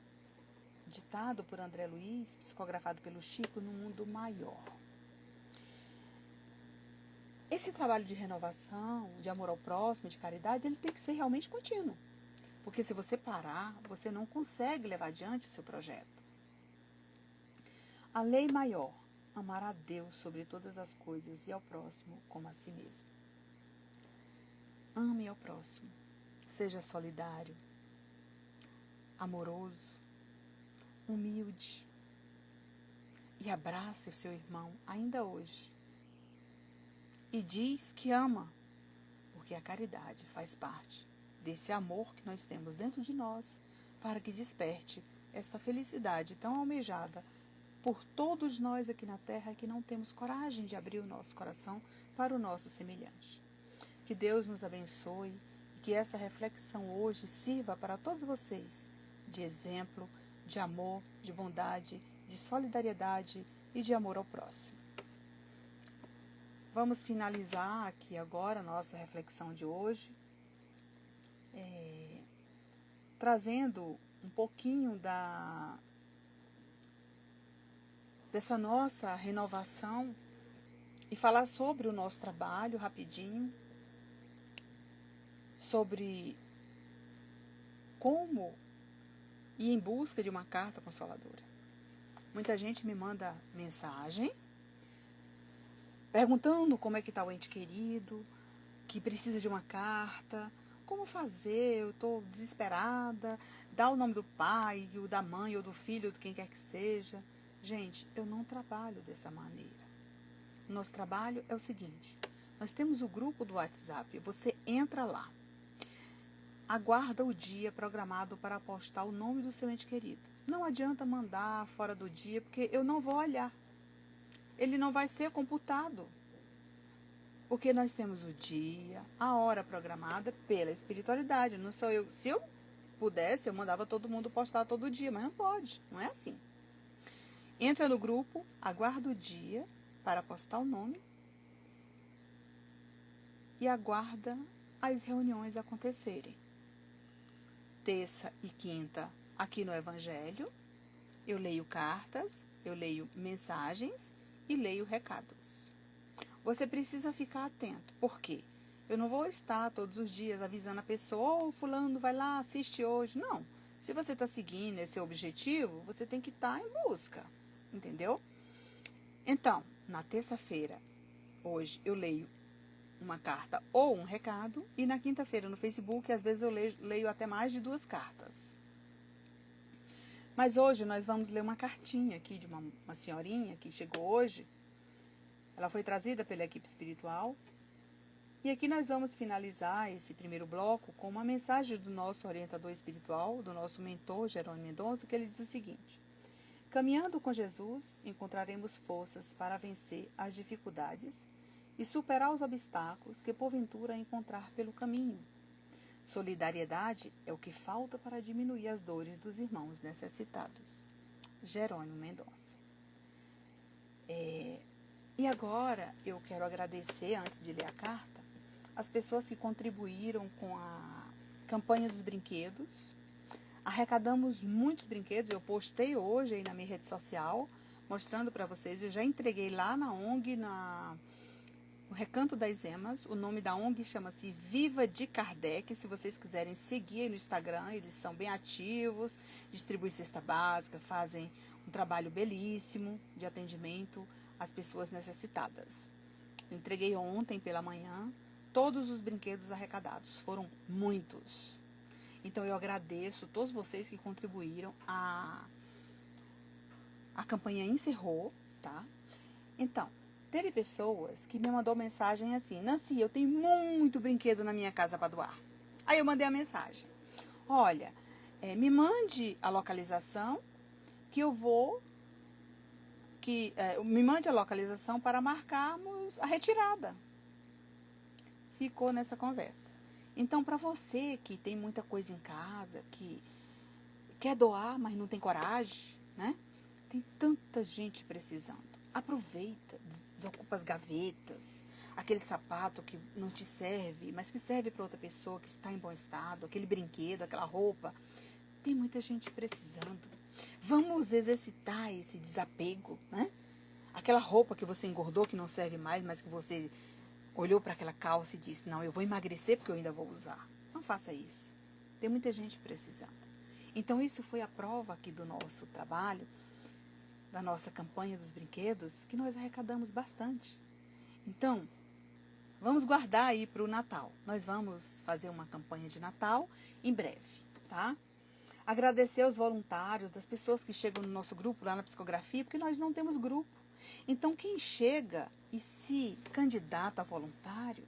ditado por André Luiz, psicografado pelo Chico, No Mundo Maior. Esse trabalho de renovação, de amor ao próximo, de caridade, ele tem que ser realmente contínuo. Porque se você parar, você não consegue levar adiante o seu projeto. A lei maior, amar a Deus sobre todas as coisas e ao próximo como a si mesmo. Ame ao próximo, seja solidário, amoroso, humilde e abrace o seu irmão ainda hoje. E diz que ama, porque a caridade faz parte desse amor que nós temos dentro de nós para que desperte esta felicidade tão almejada por todos nós aqui na Terra que não temos coragem de abrir o nosso coração para o nosso semelhante. Que Deus nos abençoe e que essa reflexão hoje sirva para todos vocês de exemplo, de amor, de bondade, de solidariedade e de amor ao próximo. Vamos finalizar aqui agora a nossa reflexão de hoje, trazendo um pouquinho dessa nossa renovação e falar sobre o nosso trabalho rapidinho, sobre como ir em busca de uma carta consoladora. Muita gente me manda mensagem perguntando como é que está o ente querido, que precisa de uma carta, como fazer, eu estou desesperada, dá o nome do pai, o da mãe, ou do filho, ou de quem quer que seja. Gente, eu não trabalho dessa maneira. O nosso trabalho é o seguinte: nós temos o grupo do WhatsApp, você entra lá, aguarda o dia programado para postar o nome do seu ente querido. Não adianta mandar fora do dia, porque eu não vou olhar. Ele não vai ser computado. Porque nós temos o dia, a hora programada pela espiritualidade. Não sou eu. Se eu pudesse, eu mandava todo mundo postar todo dia, mas não pode. Não é assim. Entra no grupo, aguarda o dia para postar o nome e aguarda as reuniões acontecerem. Terça e quinta, aqui no Evangelho, eu leio cartas, eu leio mensagens e leio recados. Você precisa ficar atento. Por quê? Eu não vou estar todos os dias avisando a pessoa, fulano, vai lá, assiste hoje. Não. Se você está seguindo esse objetivo, você tem que estar em busca. Entendeu? Então, na terça-feira, hoje, eu leio uma carta ou um recado. E na quinta-feira, no Facebook, às vezes eu leio até mais de 2 cartas. Mas hoje nós vamos ler uma cartinha aqui de uma senhorinha que chegou hoje. Ela foi trazida pela equipe espiritual. E aqui nós vamos finalizar esse primeiro bloco com uma mensagem do nosso orientador espiritual, do nosso mentor, Jerônimo Mendonça, que ele diz o seguinte: caminhando com Jesus, encontraremos forças para vencer as dificuldades e superar os obstáculos que porventura encontrar pelo caminho. Solidariedade é o que falta para diminuir as dores dos irmãos necessitados. Jerônimo Mendonça. E agora eu quero agradecer, antes de ler a carta, as pessoas que contribuíram com a campanha dos brinquedos, Arrecadamos muitos brinquedos, eu postei hoje aí na minha rede social, mostrando para vocês, eu já entreguei lá na ONG, no Recanto das Emas. O nome da ONG chama-se Viva de Kardec. Se vocês quiserem seguir aí no Instagram, eles são bem ativos, distribuem cesta básica, fazem um trabalho belíssimo de atendimento às pessoas necessitadas. Eu entreguei ontem pela manhã todos os brinquedos arrecadados, foram muitos. Então eu agradeço todos vocês que contribuíram. A campanha encerrou, tá? Então, teve pessoas que me mandou mensagem assim: Nancy, eu tenho muito brinquedo na minha casa para doar. Aí eu mandei a mensagem: olha, me mande a localização que eu vou, me mande a localização para marcarmos a retirada. Ficou nessa conversa. Então, para você que tem muita coisa em casa, que quer doar, mas não tem coragem, né? Tem tanta gente precisando. Aproveita, desocupa as gavetas, aquele sapato que não te serve, mas que serve para outra pessoa que está em bom estado, aquele brinquedo, aquela roupa. Tem muita gente precisando. Vamos exercitar esse desapego, né? Aquela roupa que você engordou, que não serve mais, mas que você olhou para aquela calça e disse: não, eu vou emagrecer porque eu ainda vou usar. Não faça isso. Tem muita gente precisando. Então, isso foi a prova aqui do nosso trabalho, da nossa campanha dos brinquedos, que nós arrecadamos bastante. Então, vamos guardar aí para o Natal. Nós vamos fazer uma campanha de Natal em breve, tá? Agradecer aos voluntários, das pessoas que chegam no nosso grupo lá na psicografia, porque nós não temos grupo. Então, quem chega e se candidata a voluntário,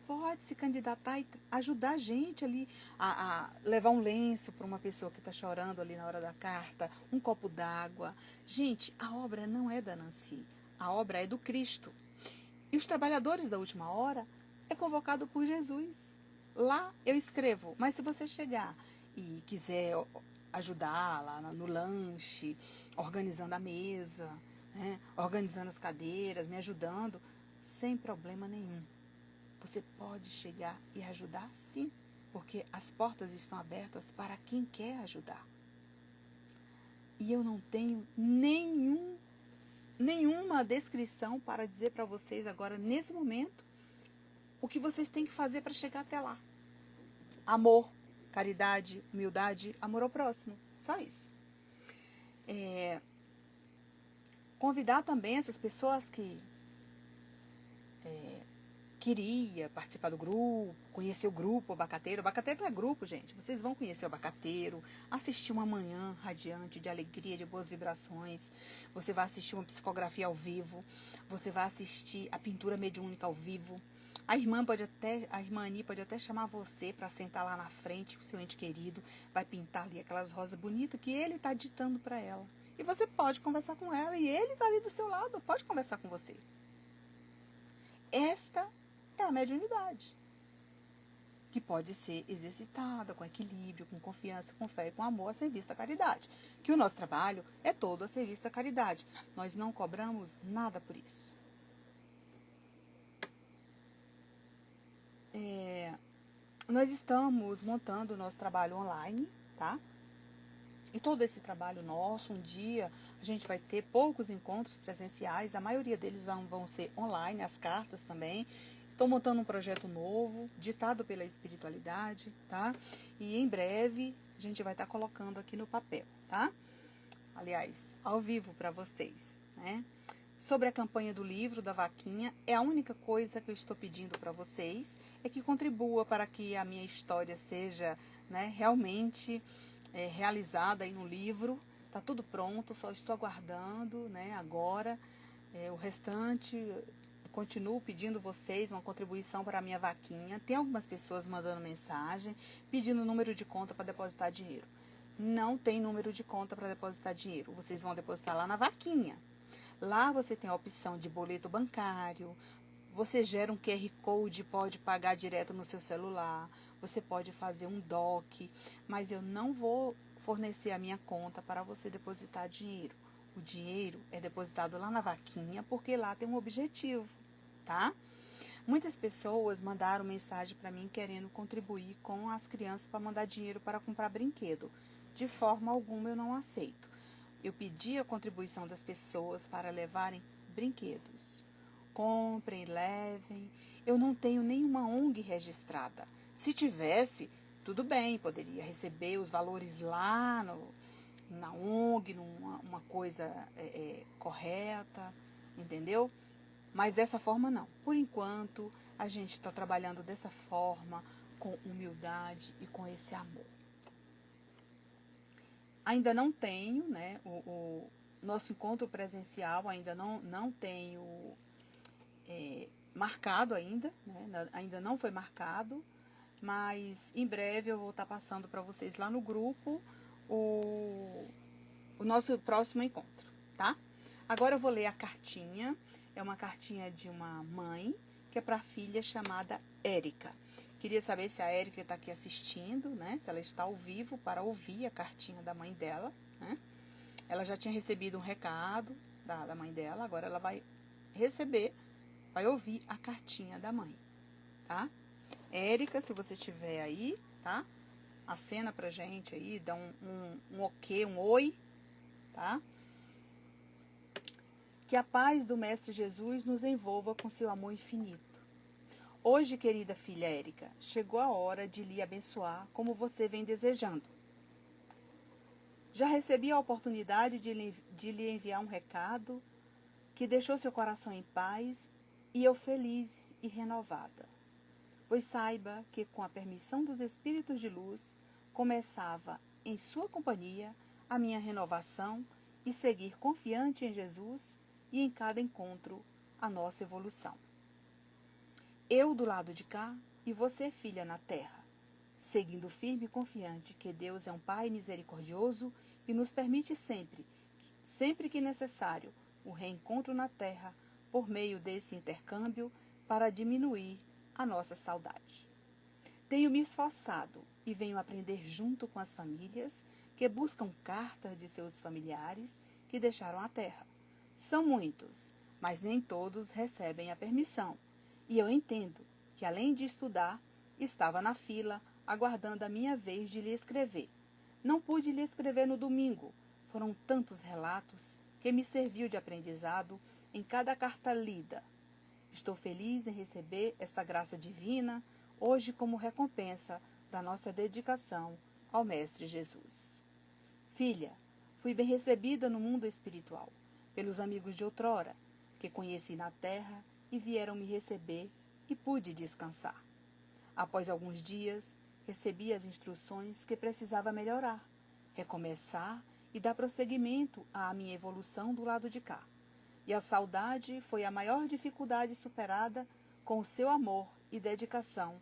pode se candidatar e ajudar a gente ali a levar um lenço para uma pessoa que está chorando ali na hora da carta, um copo d'água. Gente, a obra não é da Nancy, a obra é do Cristo. E os trabalhadores da última hora é convocado por Jesus. Lá eu escrevo, mas se você chegar e quiser ajudar lá no lanche, organizando a mesa, né, organizando as cadeiras, me ajudando, sem problema nenhum. Você pode chegar e ajudar, sim, porque as portas estão abertas para quem quer ajudar. E eu não tenho nenhuma descrição para dizer para vocês agora, nesse momento, o que vocês têm que fazer para chegar até lá. Amor, caridade, humildade, amor ao próximo. Só isso. Convidar também essas pessoas que queria participar do grupo, conhecer o grupo Abacateiro. Abacateiro não é grupo, gente. Vocês vão conhecer o Abacateiro, assistir uma manhã radiante de alegria, de boas vibrações. Você vai assistir uma psicografia ao vivo. Você vai assistir a pintura mediúnica ao vivo. A irmã Ani pode até chamar você para sentar lá na frente, o seu ente querido, vai pintar ali aquelas rosas bonitas que ele está ditando para ela. E você pode conversar com ela e ele está ali do seu lado, pode conversar com você. Esta é a mediunidade, que pode ser exercitada com equilíbrio, com confiança, com fé e com amor a serviço da caridade. Que o nosso trabalho é todo a serviço da caridade. Nós não cobramos nada por isso. Nós estamos montando o nosso trabalho online, tá? E todo esse trabalho nosso, um dia a gente vai ter poucos encontros presenciais, a maioria deles vão ser online, as cartas também. Estou montando um projeto novo, ditado pela espiritualidade, tá? E em breve a gente vai estar colocando aqui no papel, tá? Aliás, ao vivo para vocês, né? Sobre a campanha do livro, da vaquinha, é a única coisa que eu estou pedindo para vocês, é que contribua para que a minha história seja, né, realmente realizada aí no livro. Tá tudo pronto, só estou aguardando, né, agora. O restante, continuo pedindo vocês uma contribuição para a minha vaquinha. Tem algumas pessoas mandando mensagem, pedindo número de conta para depositar dinheiro. Não tem número de conta para depositar dinheiro. Vocês vão depositar lá na vaquinha. Lá você tem a opção de boleto bancário, você gera um QR Code, pode pagar direto no seu celular, você pode fazer um DOC, mas eu não vou fornecer a minha conta para você depositar dinheiro. O dinheiro é depositado lá na vaquinha, porque lá tem um objetivo, tá? Muitas pessoas mandaram mensagem para mim querendo contribuir com as crianças para mandar dinheiro para comprar brinquedo. De forma alguma eu não aceito. Eu pedi a contribuição das pessoas para levarem brinquedos. Comprem, levem. Eu não tenho nenhuma ONG registrada. Se tivesse, tudo bem, poderia receber os valores lá na ONG, numa coisa correta, entendeu? Mas dessa forma não. Por enquanto, a gente está trabalhando dessa forma, com humildade e com esse amor. Ainda não tenho, né, o nosso encontro presencial ainda não tenho marcado ainda, né, ainda não foi marcado, mas em breve eu vou estar passando para vocês lá no grupo o nosso próximo encontro, tá? Agora eu vou ler a cartinha, é uma cartinha de uma mãe, que é para a filha chamada Érica. Queria saber se a Érica está aqui assistindo, né? Se ela está ao vivo para ouvir a cartinha da mãe dela, né? Ela já tinha recebido um recado da mãe dela, agora ela vai receber, vai ouvir a cartinha da mãe, tá? Érica, se você estiver aí, tá? Acena pra gente aí, dá um ok, um oi, tá? Que a paz do Mestre Jesus nos envolva com seu amor infinito. Hoje, querida filha Érica, chegou a hora de lhe abençoar como você vem desejando. Já recebi a oportunidade de lhe enviar um recado que deixou seu coração em paz e eu feliz e renovada. Pois saiba que, com a permissão dos Espíritos de Luz, começava em sua companhia a minha renovação e seguir confiante em Jesus e em cada encontro a nossa evolução. Eu do lado de cá e você, filha, na terra, seguindo firme e confiante que Deus é um Pai misericordioso e nos permite sempre que necessário, o reencontro na terra por meio desse intercâmbio para diminuir a nossa saudade. Tenho me esforçado e venho aprender junto com as famílias que buscam cartas de seus familiares que deixaram a terra. São muitos, mas nem todos recebem a permissão. E eu entendo que, além de estudar, estava na fila, aguardando a minha vez de lhe escrever. Não pude lhe escrever no domingo. Foram tantos relatos que me serviu de aprendizado em cada carta lida. Estou feliz em receber esta graça divina, hoje como recompensa da nossa dedicação ao Mestre Jesus. Filha, fui bem recebida no mundo espiritual, pelos amigos de outrora, que conheci na terra e vieram me receber e pude descansar. Após alguns dias, recebi as instruções que precisava melhorar, recomeçar e dar prosseguimento à minha evolução do lado de cá. E a saudade foi a maior dificuldade superada com o seu amor e dedicação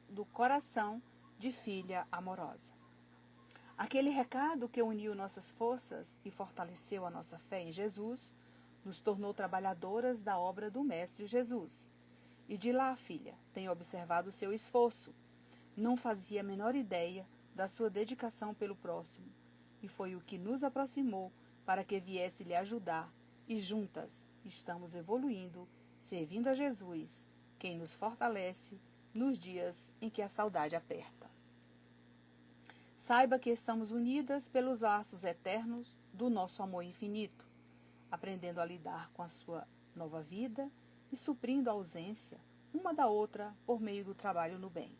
do coração de filha amorosa. Aquele recado que uniu nossas forças e fortaleceu a nossa fé em Jesus, nos tornou trabalhadoras da obra do Mestre Jesus. E de lá, filha, tenho observado o seu esforço. Não fazia a menor ideia da sua dedicação pelo próximo, e foi o que nos aproximou para que viesse lhe ajudar, e juntas estamos evoluindo, servindo a Jesus, quem nos fortalece nos dias em que a saudade aperta. Saiba que estamos unidas pelos laços eternos do nosso amor infinito, aprendendo a lidar com a sua nova vida e suprindo a ausência uma da outra por meio do trabalho no bem,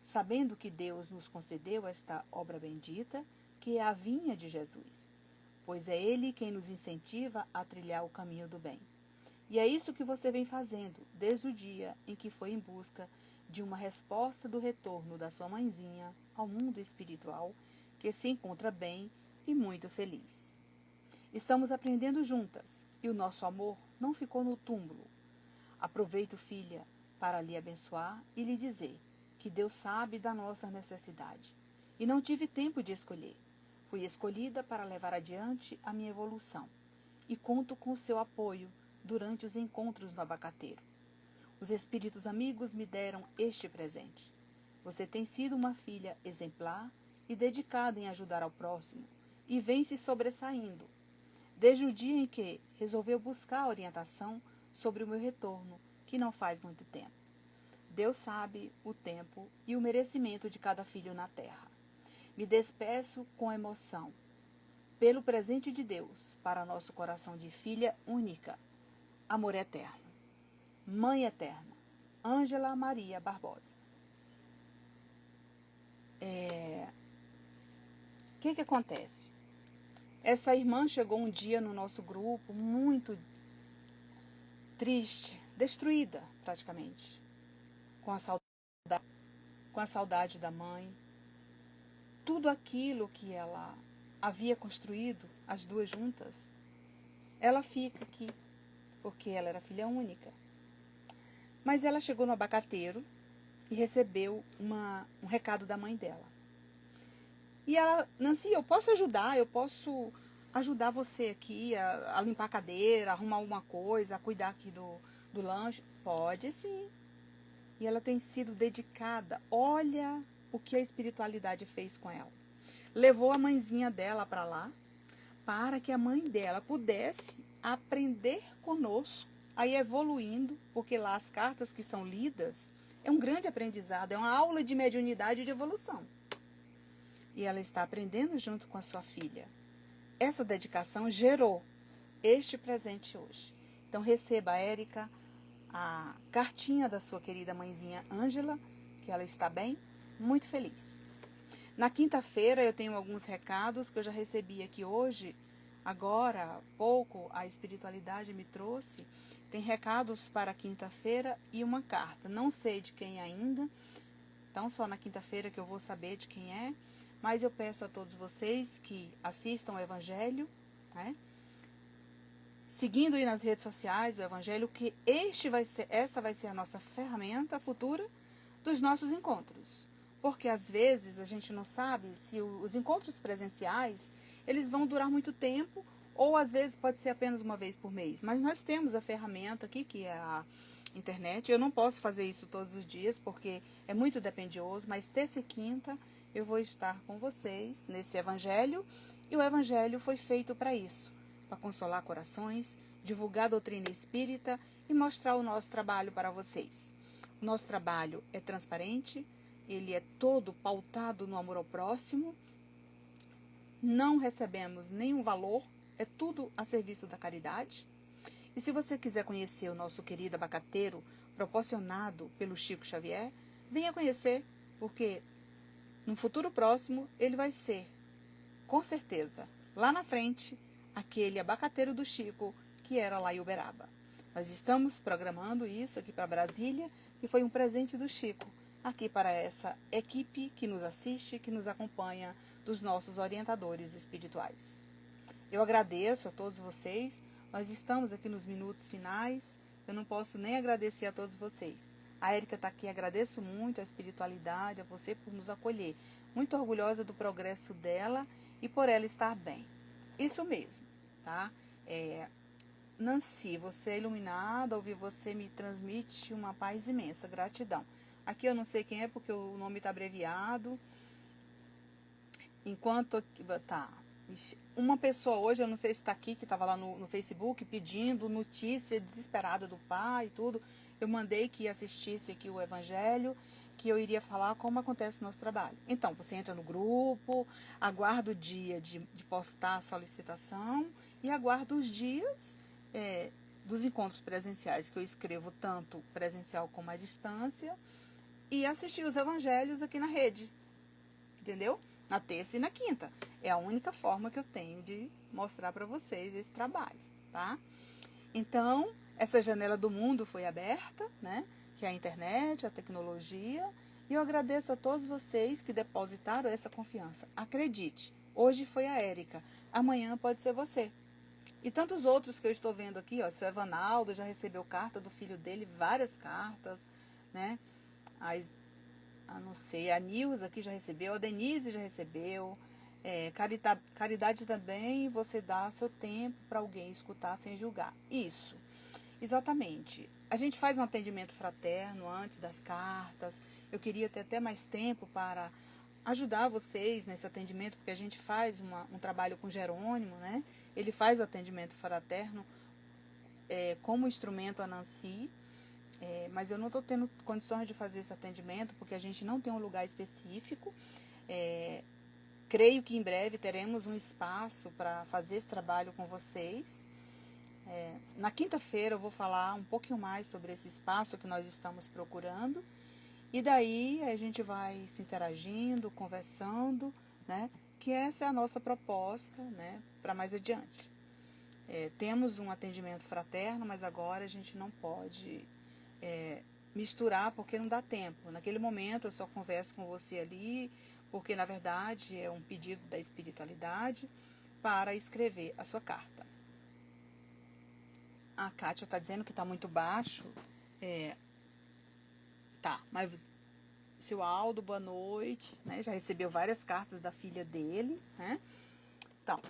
sabendo que Deus nos concedeu esta obra bendita, que é a vinha de Jesus, pois é Ele quem nos incentiva a trilhar o caminho do bem. E é isso que você vem fazendo desde o dia em que foi em busca de uma resposta do retorno da sua mãezinha ao mundo espiritual, que se encontra bem e muito feliz. Estamos aprendendo juntas e o nosso amor não ficou no túmulo. Aproveito, filha, para lhe abençoar e lhe dizer que Deus sabe da nossa necessidade. E não tive tempo de escolher. Fui escolhida para levar adiante a minha evolução. E conto com o seu apoio durante os encontros no abacateiro. Os espíritos amigos me deram este presente. Você tem sido uma filha exemplar e dedicada em ajudar ao próximo, e vem se sobressaindo. Desde o dia em que resolveu buscar orientação sobre o meu retorno, que não faz muito tempo. Deus sabe o tempo e o merecimento de cada filho na terra. Me despeço com emoção pelo presente de Deus para nosso coração de filha única, amor eterno. Mãe eterna, Ângela Maria Barbosa. O que acontece? Essa irmã chegou um dia no nosso grupo muito triste, destruída praticamente, com a saudade da mãe. Tudo aquilo que ela havia construído, as duas juntas, ela fica aqui, porque ela era filha única. Mas ela chegou no abacateiro e recebeu um recado da mãe dela. E ela, Nancy, eu posso ajudar você aqui a limpar a cadeira, arrumar alguma coisa, a cuidar aqui do lanche? Pode sim. E ela tem sido dedicada. Olha o que a espiritualidade fez com ela. Levou a mãezinha dela para lá, para que a mãe dela pudesse aprender conosco, aí evoluindo, porque lá as cartas que são lidas é um grande aprendizado, é uma aula de mediunidade e de evolução. E ela está aprendendo junto com a sua filha. Essa dedicação gerou este presente hoje. Então receba, Érica, a cartinha da sua querida mãezinha Ângela, que ela está bem, muito feliz. Na quinta-feira eu tenho alguns recados que eu já recebi aqui hoje. Agora, há pouco, a espiritualidade me trouxe. Tem recados para quinta-feira e uma carta. Não sei de quem ainda. Então, só na quinta-feira que eu vou saber de quem é. Mas eu peço a todos vocês que assistam o Evangelho, né? Seguindo aí nas redes sociais o Evangelho, que essa vai ser a nossa ferramenta futura dos nossos encontros. Porque às vezes a gente não sabe se os encontros presenciais, eles vão durar muito tempo, ou às vezes pode ser apenas uma vez por mês. Mas nós temos a ferramenta aqui, que é a internet. Eu não posso fazer isso todos os dias, porque é muito dependioso, mas terça e quinta eu vou estar com vocês nesse Evangelho, e o Evangelho foi feito para isso, para consolar corações, divulgar a doutrina espírita e mostrar o nosso trabalho para vocês. O nosso trabalho é transparente, ele é todo pautado no amor ao próximo, não recebemos nenhum valor, é tudo a serviço da caridade. E se você quiser conhecer o nosso querido abacateiro, proporcionado pelo Chico Xavier, venha conhecer, porque no futuro próximo ele vai ser, com certeza, lá na frente, aquele abacateiro do Chico que era lá em Uberaba. Nós estamos programando isso aqui para Brasília, que foi um presente do Chico, aqui para essa equipe que nos assiste, que nos acompanha, dos nossos orientadores espirituais. Eu agradeço a todos vocês, nós estamos aqui nos minutos finais, eu não posso nem agradecer a todos vocês. A Érica está aqui, agradeço muito a espiritualidade, a você por nos acolher. Muito orgulhosa do progresso dela e por ela estar bem. Isso mesmo, tá? Nancy, você é iluminada, ouvir você me transmite uma paz imensa, gratidão. Aqui eu não sei quem é porque o nome está abreviado. Enquanto, tá, uma pessoa hoje, eu não sei se está aqui, que estava lá no Facebook, pedindo notícia desesperada do pai e tudo. Eu mandei que assistisse aqui o Evangelho, que eu iria falar como acontece o nosso trabalho. Então, você entra no grupo, aguarda o dia de postar a solicitação e aguarda os dias dos encontros presenciais, que eu escrevo tanto presencial como à distância, e assistir os evangelhos aqui na rede, entendeu? Na terça e na quinta. É a única forma que eu tenho de mostrar para vocês esse trabalho, tá? Então, essa janela do mundo foi aberta, né? Que é a internet, a tecnologia, e eu agradeço a todos vocês que depositaram essa confiança. Acredite, hoje foi a Érica, amanhã pode ser você. E tantos outros que eu estou vendo aqui, ó, seu Evanaldo já recebeu carta do filho dele, várias cartas, né? Não sei, a Nilza aqui já recebeu, a Denise já recebeu, caridade também, você dá seu tempo para alguém escutar sem julgar. Isso, exatamente. A gente faz um atendimento fraterno antes das cartas, eu queria ter até mais tempo para ajudar vocês nesse atendimento, porque a gente faz um trabalho com Jerônimo, né? Ele faz o atendimento fraterno como instrumento a Nancy, mas eu não estou tendo condições de fazer esse atendimento porque a gente não tem um lugar específico. Creio que em breve teremos um espaço para fazer esse trabalho com vocês. Na quinta-feira eu vou falar um pouquinho mais sobre esse espaço que nós estamos procurando. E daí a gente vai se interagindo, conversando, né? Que essa é a nossa proposta, né? Para mais adiante. Temos um atendimento fraterno, mas agora a gente não pode misturar porque não dá tempo. Naquele momento eu só converso com você ali, porque na verdade é um pedido da espiritualidade para escrever a sua carta. A Kátia está dizendo que está muito baixo. Tá, mas seu Aldo, boa noite, né? Já recebeu várias cartas da filha dele, né? Então,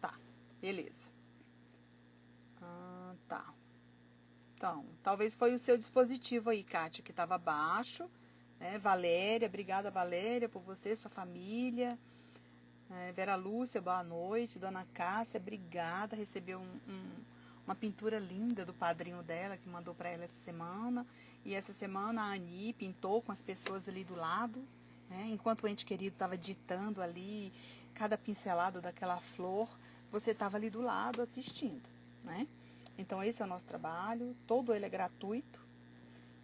tá, beleza. Tá. Então, talvez foi o seu dispositivo aí, Kátia, que estava baixo, né? Valéria, obrigada, Valéria, por você, sua família. Vera Lúcia, boa noite. Dona Cássia, obrigada. Recebeu uma pintura linda do padrinho dela, que mandou para ela essa semana. E essa semana a Ani pintou com as pessoas ali do lado, né? Enquanto o ente querido estava ditando ali cada pincelada daquela flor, você estava ali do lado assistindo, né? Então esse é o nosso trabalho, todo ele é gratuito.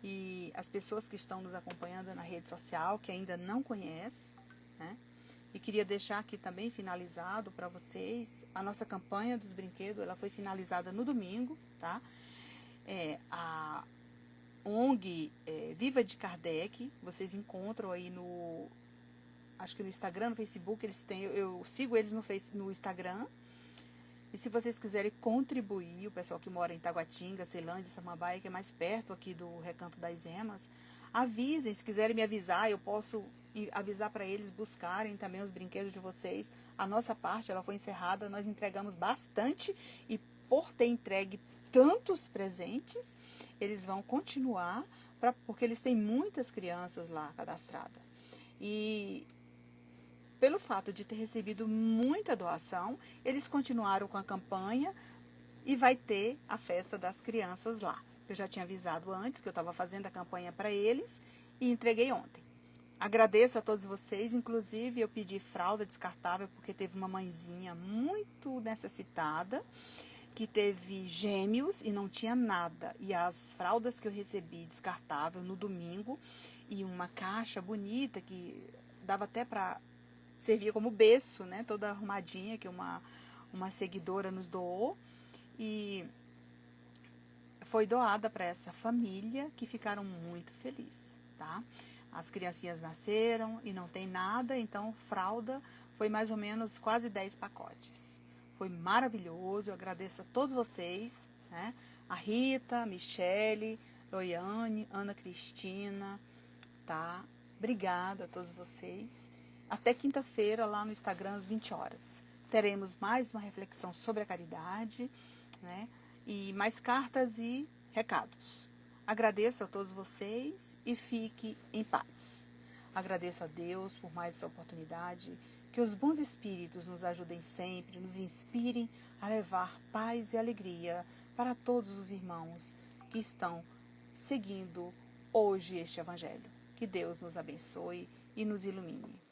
E as pessoas que estão nos acompanhando na rede social, que ainda não conhecem, né? E queria deixar aqui também finalizado para vocês, a nossa campanha dos brinquedos, ela foi finalizada no domingo, tá? A ONG Viva de Kardec, vocês encontram aí acho que no Instagram, no Facebook, eles têm, eu sigo eles no Instagram. E se vocês quiserem contribuir, o pessoal que mora em Taguatinga, Ceilândia, Samambaia, que é mais perto aqui do Recanto das Emas, avisem, se quiserem me avisar, eu posso avisar para eles buscarem também os brinquedos de vocês. A nossa parte, ela foi encerrada, nós entregamos bastante e por ter entregue tantos presentes, eles vão continuar, porque eles têm muitas crianças lá cadastradas. E pelo fato de ter recebido muita doação, eles continuaram com a campanha e vai ter a festa das crianças lá. Eu já tinha avisado antes que eu estava fazendo a campanha para eles e entreguei ontem. Agradeço a todos vocês, inclusive eu pedi fralda descartável porque teve uma mãezinha muito necessitada que teve gêmeos e não tinha nada. E as fraldas que eu recebi descartável no domingo e uma caixa bonita que dava até para servir como berço, né? Toda arrumadinha que uma seguidora nos doou. E foi doada para essa família que ficaram muito felizes, tá? As criancinhas nasceram e não tem nada, então fralda foi mais ou menos quase 10 pacotes. Foi maravilhoso, eu agradeço a todos vocês, né? A Rita, a Michele, Loiane, Ana Cristina, tá? Obrigada a todos vocês. Até quinta-feira lá no Instagram às 20 horas. Teremos mais uma reflexão sobre a caridade, né? E mais cartas e recados. Agradeço a todos vocês e fique em paz. Agradeço a Deus por mais essa oportunidade. Que os bons espíritos nos ajudem sempre, nos inspirem a levar paz e alegria para todos os irmãos que estão seguindo hoje este Evangelho. Que Deus nos abençoe e nos ilumine.